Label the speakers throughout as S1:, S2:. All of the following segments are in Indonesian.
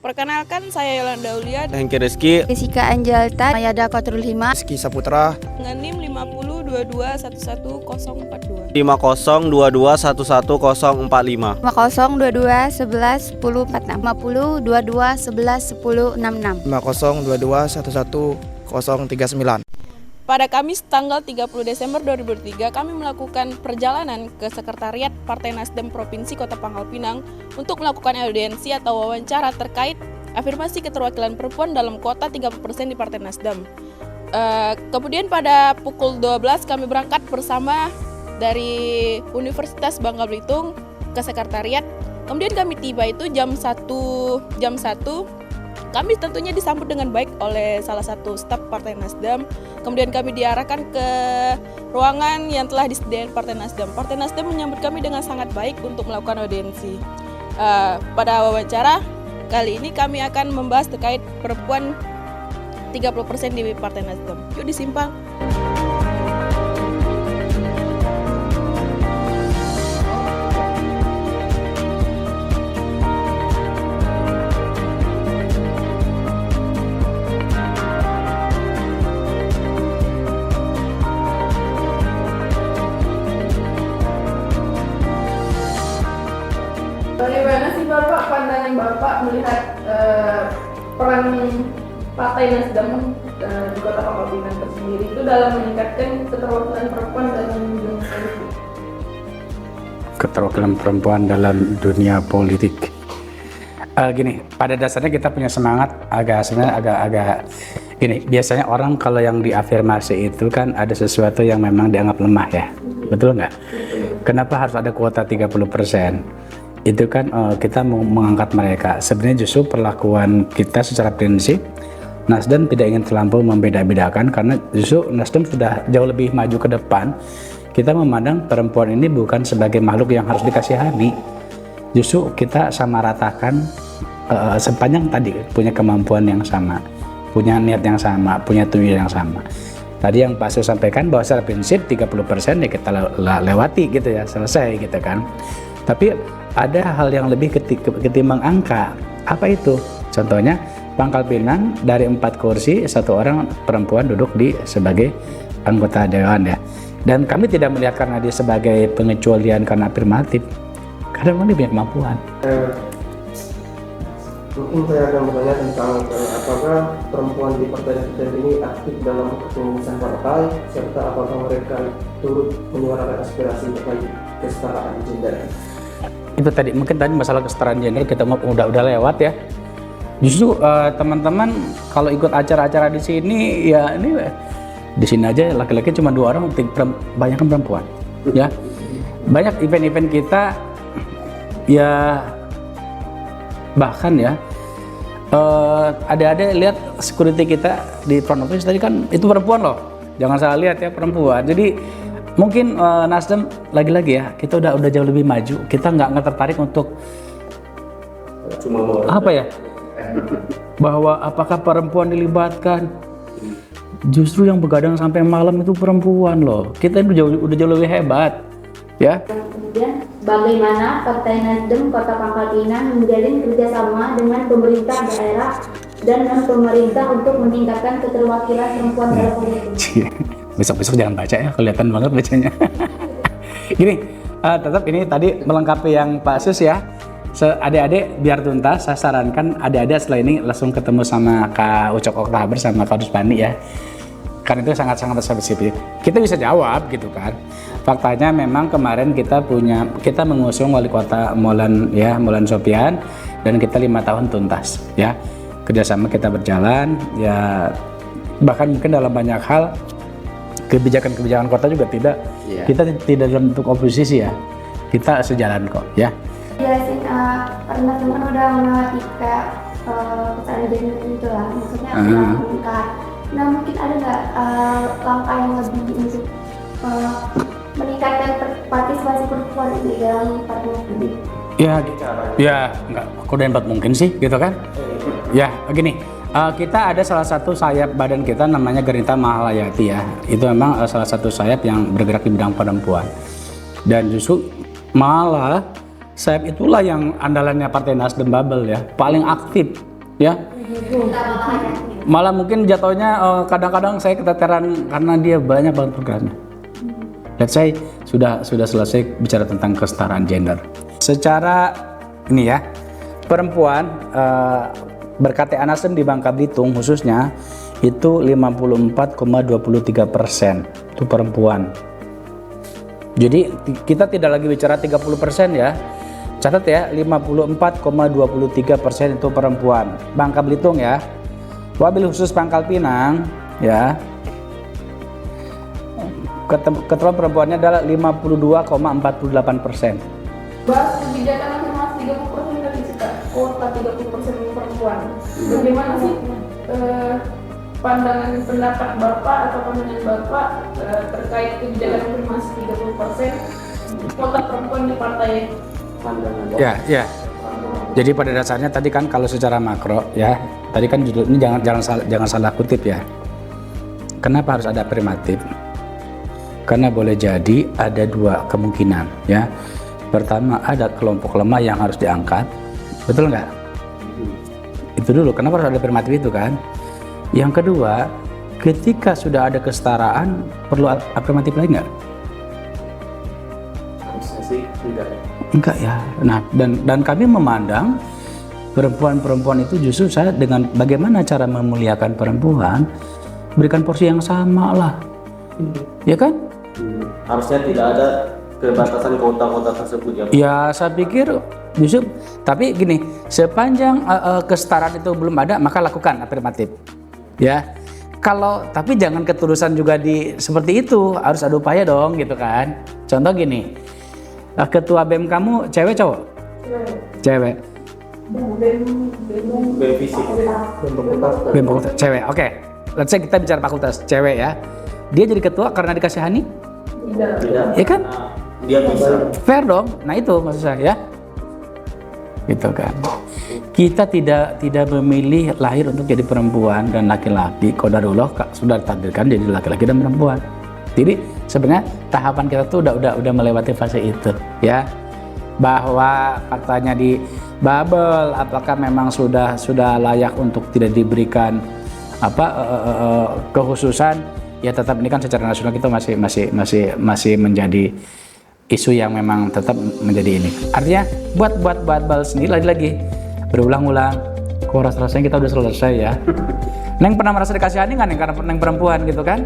S1: Perkenalkan, saya Yolanda Aulia
S2: Hengki Rizky,
S3: Jessica Anjalta, Mayada Kotrul Hima,
S4: Rizky Saputra,
S1: dengan NIM 5022111042.
S2: 5022111045.
S3: 5022111046, 5022111066.
S4: 5022111039.
S1: Pada Kamis tanggal 30 Desember 2023, kami melakukan perjalanan ke Sekretariat Partai Nasdem Provinsi Kota Pangkal Pinang untuk melakukan audiensi atau wawancara terkait afirmasi keterwakilan perempuan dalam kuota 30% di Partai Nasdem. Kemudian pada pukul 12 kami berangkat bersama dari Universitas Bangka Belitung ke Sekretariat. Kemudian kami tiba itu jam 1. Kami tentunya disambut dengan baik oleh salah satu staf Partai Nasdem. Kemudian kami diarahkan ke ruangan yang telah disediakan Partai Nasdem. Partai Nasdem menyambut kami dengan sangat baik untuk melakukan audiensi. Pada wawancara kali ini kami akan membahas terkait perempuan 30% di Partai Nasdem. Yuk disimpang. Bagaimana sih Bapak, pandangan Bapak melihat peran Partai Nasdem di Kota Pangkal Pinang tersendiri itu dalam meningkatkan keterwakilan perempuan dalam dunia politik?
S5: Keterwakilan perempuan dalam dunia politik. Gini, pada dasarnya kita punya semangat agak gini. Biasanya orang kalau yang diafirmasi itu kan ada sesuatu yang memang dianggap lemah ya, betul nggak? Kenapa harus ada kuota 30%? Itu kan kita mau mengangkat mereka. Sebenarnya justru perlakuan kita secara prinsip Nasdem tidak ingin terlampau membeda-bedakan, karena justru Nasdem sudah jauh lebih maju ke depan. Kita memandang perempuan ini bukan sebagai makhluk yang harus dikasihani. Justru kita sama ratakan sepanjang tadi punya kemampuan yang sama, punya niat yang sama, punya tujuan yang sama. Tadi yang Pak Su sampaikan bahwa secara prinsip 30% ya kita lewati gitu ya, selesai gitu kan. Tapi ada hal yang lebih ketimbang angka. Apa itu? Contohnya Pangkal Pinang dari 4 kursi 1 orang perempuan duduk sebagai anggota dewan ya. Dan kami tidak melihat karena dia sebagai pengecualian karena afirmatif. Karena memang dia punya kemampuan.
S6: Mungkin saya akan bertanya tentang apakah perempuan di Partai Nasdem ini aktif dalam kepengurusan partai, serta apakah mereka turut menyuarakan aspirasi terkait kesetaraan gender.
S5: Itu tadi mungkin masalah kesetaraan gender kita udah lewat ya. Justru teman-teman kalau ikut acara-acara di sini ya, ini di sini aja laki-laki cuma 2 orang, banyak kan perempuan ya. Banyak event-event kita ya, bahkan ya ada lihat security kita di front office tadi kan itu perempuan loh, jangan salah lihat ya, perempuan. Jadi mungkin Nasdem lagi-lagi ya, kita udah jauh lebih maju. Kita nggak tertarik untuk apa ya, bahwa apakah perempuan dilibatkan. Justru yang begadang sampai malam itu perempuan loh. Kita udah jauh lebih hebat ya.
S7: Kemudian bagaimana Partai Nasdem Kota Pangkal Pinang menjalin kerjasama dengan pemerintah daerah dan non-pemerintah untuk meningkatkan keterwakilan perempuan dalam politik?
S5: Besok-besok jangan baca ya, kelihatan banget bacanya. Gini, tetap ini tadi melengkapi yang Pak Sus ya. Adik-adik biar tuntas, saya sarankan adik-adik setelah ini langsung ketemu sama Kak Ucok Oktaber sama Kak Duspani ya. Karena itu sangat-sangat spesifik. Kita bisa jawab gitu kan. Faktanya memang kemarin kita mengusung wali kota Molan Sopian, dan kita 5 tahun tuntas ya. Kerjasama kita berjalan ya, bahkan mungkin dalam banyak hal kebijakan kota juga kita tidak dalam bentuk oposisi ya, kita sejalan kok ya.
S7: Jelasin pernah teman udah melewati kayak kesetaraan gender gitu lah, maksudnya meningkat. Nah mungkin ada nggak langkah yang lebih untuk meningkatkan partisipasi perempuan di dalam partai politik? Ya nggak, kok udah 4 mungkin sih gitu kan? Ya begini. Kita ada salah satu sayap badan kita namanya Gerinta Mahalayati ya. Itu memang salah satu sayap yang bergerak di bidang perempuan. Dan justru malah sayap itulah yang andalannya Partai Nasdem Babel ya, paling aktif
S5: ya. Malah mungkin jatuhnya kadang-kadang saya keteteran karena dia banyak banget programnya. Let's say sudah selesai bicara tentang kesetaraan gender. Secara ini ya, perempuan berKTA Nasdem di Bangka Belitung khususnya itu 54,23% itu perempuan. Jadi kita tidak lagi bicara 30% ya. Catat ya, 54,23% itu perempuan. Bangka Belitung ya. Wabil khusus Pangkal Pinang ya. Ketua perempuannya adalah 52,48%.
S1: Bahas kebijakan afirmasi 30% tadi sih Kak, kuota 30% perempuan. Bagaimana sih pandangan pendapat Bapak atau pandangan Bapak terkait kebijakan afirmasi 30% kuota perempuan di partai?
S5: Ya. Jadi pada dasarnya tadi kan kalau secara makro ya, tadi kan judul ini jangan salah kutip ya. Kenapa harus ada afirmatif? Karena boleh jadi ada dua kemungkinan ya. Pertama, ada kelompok lemah yang harus diangkat, betul nggak? Itu dulu. Kenapa harus ada afirmatif itu kan? Yang kedua, ketika sudah ada kesetaraan, perlu afirmatif lagi nggak?
S6: Harusnya sih
S5: Enggak ya. Nah, dan kami memandang perempuan-perempuan itu justru saya dengan bagaimana cara memuliakan perempuan, berikan porsi yang sama lah, ya kan?
S6: harusnya tidak ada kebatasan kota-kota tersebut ya.
S5: Ya saya pikir justru, tapi gini, sepanjang kesetaraan itu belum ada maka lakukan afirmatif, ya. Kalau tapi jangan ketulusan juga seperti itu, harus ada upaya dong gitu kan. Contoh gini, ketua BEM kamu cewek cowok? Cewek.
S6: BEM fisik,
S5: BEM fakultas cewek. Oke. Let's say kita bicara fakultas cewek ya. Dia jadi ketua karena dikasihani?
S6: tidak.
S5: Ya kan?
S6: Dia bisa.
S5: Fair dong. Nah itu maksud saya ya. Gitu kan. Kita tidak memilih lahir untuk jadi perempuan dan laki-laki. Qadarullah sudah ditakdirkan jadi laki-laki dan perempuan. Jadi sebenarnya tahapan kita tuh udah melewati fase itu, ya. Bahwa faktanya di Babel apakah memang sudah layak untuk tidak diberikan kekhususan, ya tetap ini kan secara nasional kita masih menjadi isu yang memang tetap menjadi ini. Artinya buat Babel sendiri lagi berulang-ulang, kok rasanya kita udah selesai ya. Neng pernah merasa dikasihani nggak Neng karena Neng perempuan gitu kan?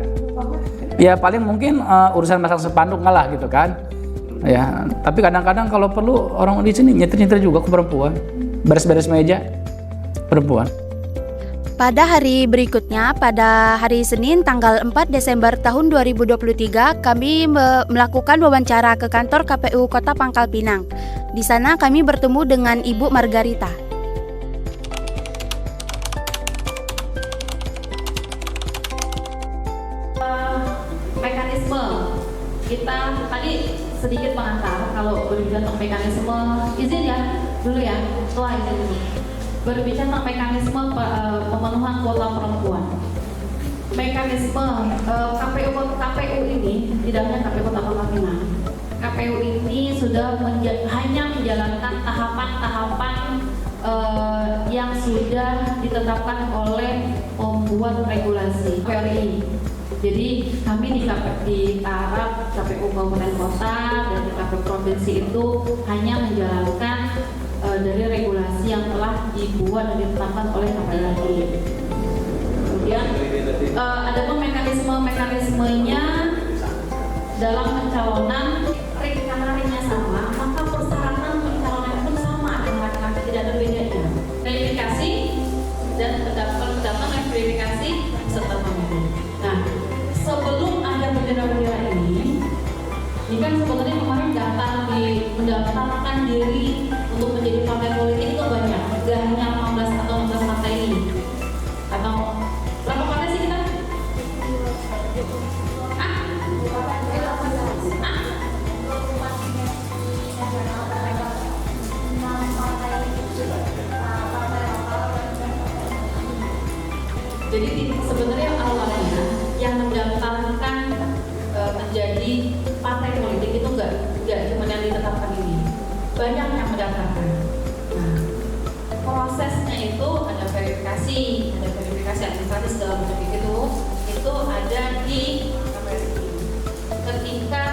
S5: Ya paling mungkin urusan masak sepanduk nggak lah gitu kan? Ya, tapi kadang-kadang kalau perlu orang di sini nyetir juga ke perempuan, beres-beres meja perempuan.
S3: Pada hari berikutnya, pada hari Senin tanggal 4 Desember tahun 2023, kami melakukan wawancara ke kantor KPU Kota Pangkal Pinang. Di sana kami bertemu dengan Ibu Margarita.
S2: Mekanisme kita tadi sedikit mengantar kalau berbicara tentang mekanisme izin ya dulu ya, setelah izin dulu. Berbicara tentang mekanisme pemenuhan kuota perempuan. Mekanisme KPU ini tidak hanya KPU Kota Pangkal Pinang. KPU ini sudah hanya menjalankan tahapan-tahapan yang sudah ditetapkan oleh pembuat regulasi KPU. Jadi kami di taraf KPU Kabupaten Kota dan di KPU Provinsi itu hanya menjalankan dari regulasi yang telah dibuat dan ditetapkan oleh KPU. Kemudian ada pun mekanismenya dalam pencalonan, karena ringnya sama, maka persyaratan pencalonan pun sama dengan laki-laki, tidak ada bedanya. Verifikasi dan pendaftaran verifikasi serta pemilu. Nah, sebelum ada bendera-bendera ini kan sebetulnya kemarin mendaftarkan diri untuk menjadi partai politik itu banyak, gak hanya 15 atau 16 partai ini. Atau berapa partai sih kita? Jadi sebenarnya awalnya yang mendaftarkan menjadi partai politik itu nggak cuma yang ditetapkan ini, banyak yang mendaftarkan. Nah, prosesnya itu ada verifikasi verifikasi administrasi segala macam itu ada di ketika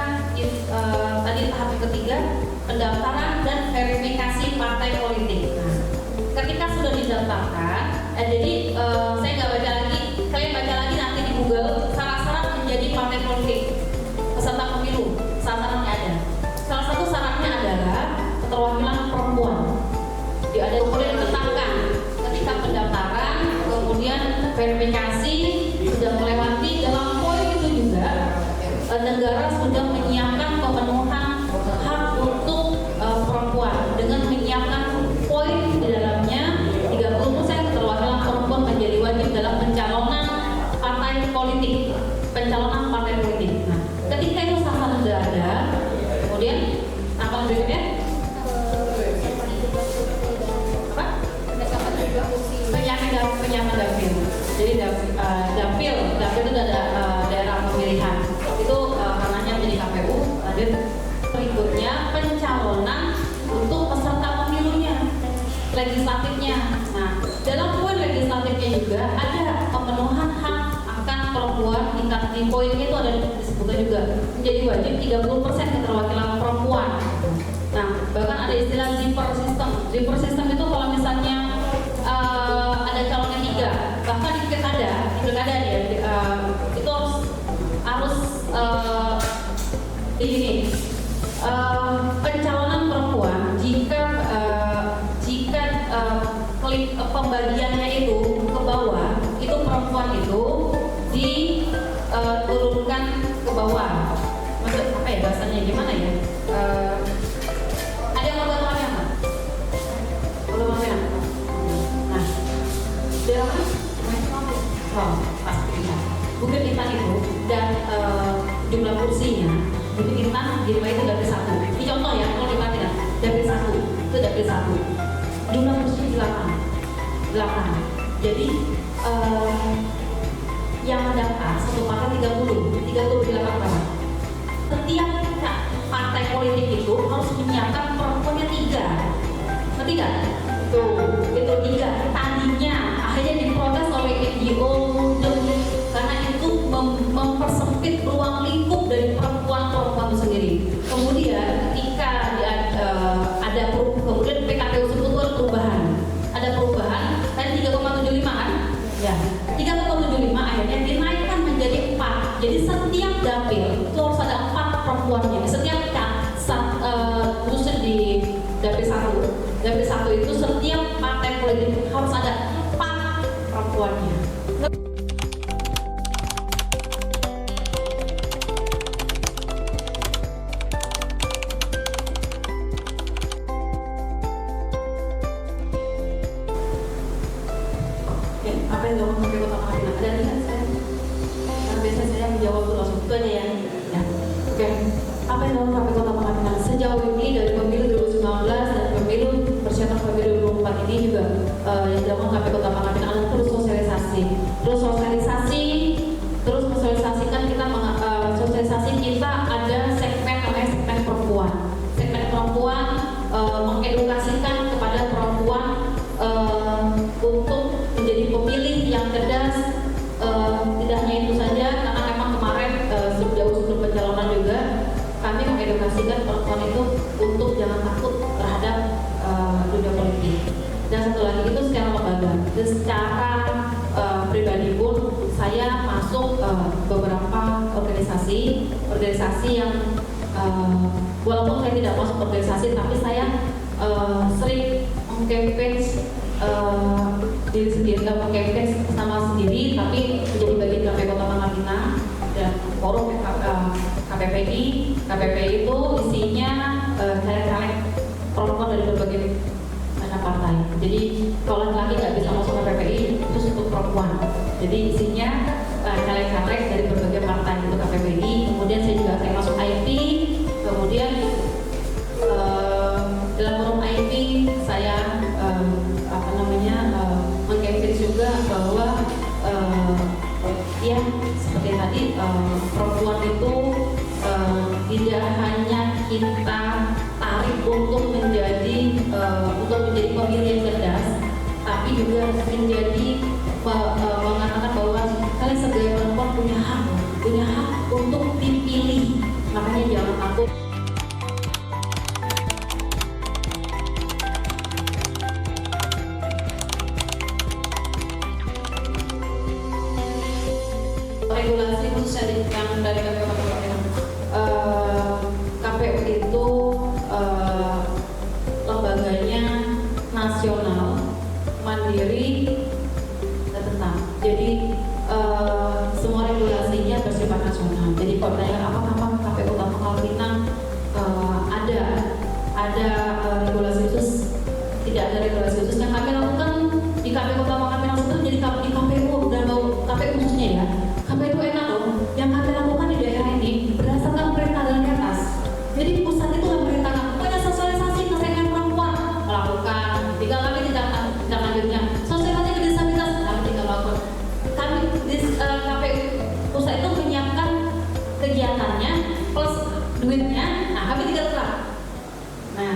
S2: tadi tahap ketiga pendaftaran dan verifikasi partai politik. Nah, ketika sudah didaftarkan, jadi saya nggak baca lagi, kalian baca lagi nanti di Google syarat-syarat menjadi partai politik peserta pemilu. Syarat-syaratnya ada. Salah satu syaratnya adalah keterwakilan perempuan. Dia ada kemudian ditetapkan ketika pendaftaran, kemudian verifikasi sudah melewati dalam poin itu juga negara sudah menyiapkan pemenuhan hak untuk perempuan dengan menyiapkan poin di dalamnya 30% keterwakilan perempuan menjadi wajib dalam pencalonan partai politik. Nah, ketika itu syarat sudah ada, kemudian apa berikutnya? Penyampaian dapil. Jadi dapil itu ada daerah pemilihan. Itu ranahnya menjadi KPU. Lanjut berikutnya pencalonan untuk peserta pemilunya, legislatifnya. Nah, dalam poin legislatifnya juga ada pemenuhan hak akan perempuan. Di poinnya itu ada disebutkan juga menjadi wajib 30% keterwakilan perempuan. Nah, bahkan ada istilah zipper system. Zipper system itu kalau misalnya ada calonnya 3, bahkan di pilkada ya, itu harus ini pencalonan perempuan jika pembagiannya itu ke bawah, itu perempuan itu diturunkan ke bawah. Maksud apa ya bahasanya, gimana ya? Ada yang mau gambarnya nggak? Nah, pasti Bukit Intan itu dan jumlah kursinya Bukit Intan di rumah itu dapil 1. Ini contoh ya, kalau diperhatikan dapil 1 itu dapil 1. Jumlah kursi 8. Jadi yang mendaftar satu partai 30 di 8. Setiap partai politik itu harus menyiapkan perempuannya 3. Ngerti nggak? Itu 3. Tadinya akhirnya diprotes oleh NGO karena itu mempersempit ruang lingkup dari perempuan itu sendiri. Kemudian ketika ada kemudian PKPU sebut ada perubahan. Ada perubahan tadi 3,75 kan? Ya. 3,75 akhirnya dinaikkan menjadi 4. Jadi setiap dapil itu harus ada 4 perempuannya. Setiap khususnya di dapil 1. Dapil 1 itu setiap partai politik harus ada 4 perempuannya. Apa yang ngomong sampai kota Pangkal Pinang? Ada nih kan saya? Karena biasa saya menjawab tuh langsung itu aja ya. Oke. Apa yang ngomong sampai kota Pangkal Pinang? Sejauh ini dari pemilu 2019 dan pemilu persiapan pemilu 2024 ini juga yang dilakukan KPU Kota Pangkal Pinang adalah terus sosialisasi. Terus mensosialisasikan sosialisasi kita ada segmen namanya segmen perempuan. Segmen perempuan mengedukasikan kepada perempuan untuk menjadi pemilih yang cerdas. Tidak hanya itu saja, karena memang kemarin jauh sebelum pencalonan juga kami mengedukasikan perempuan itu untuk jangan takut terhadap dunia politik. Dan satu lagi itu secara lembaga. Dan secara pribadi pun saya masuk beberapa organisasi yang walaupun saya tidak masuk organisasi, tapi saya sering mengkampanye diri sendiri, mengkampanye sama sendiri, tapi menjadi bagian KPU Kota Pangkal Pinang dan forum KPPI. KPPI itu isinya caleg-caleg perempuan dari berbagai macam partai. Jadi kalau laki nggak bisa masuk KPPI, itu untuk perempuan. Jadi isinya caleg-caleg dari berbagai partai itu KPPI. Kemudian saya masuk IP. Kemudian dalam forum IP saya mengkampanye juga bahwa ya seperti tadi perempuan itu tidak hanya kita tarik untuk menjadi pemilih yang cerdas, tapi juga menjadi mengatakan bahwa kalian sebagai perempuan punya hak untuk dipilih. Makanya jangan takut. Regulasi khususnya yang dari KPU KPU itu lembaganya nasional, mandiri, dan tetap. Jadi semua regulasinya bersifat nasional. Jadi kalau ditanya apakah KPU Kota Pangkal Pinang ada regulasi khusus? Tidak ada regulasi khusus. Yang kami lakukan di KPU Kota Pangkal Pinang itu jadi di KPU dan KPU khususnya ya. KPU enak loh. Yang kami lakukan di daerah ini berdasarkan perintah dari atas. Jadi pusat itu memerintahkan pokoknya sosialisasi kesehatan perempuan melakukan. Tinggal kami tidak lanjutnya sosialisasi ke disabilitas kami tinggal lakukan. Kami di KPU pusat itu menyiapkan kegiatannya plus duitnya. Nah kami tinggal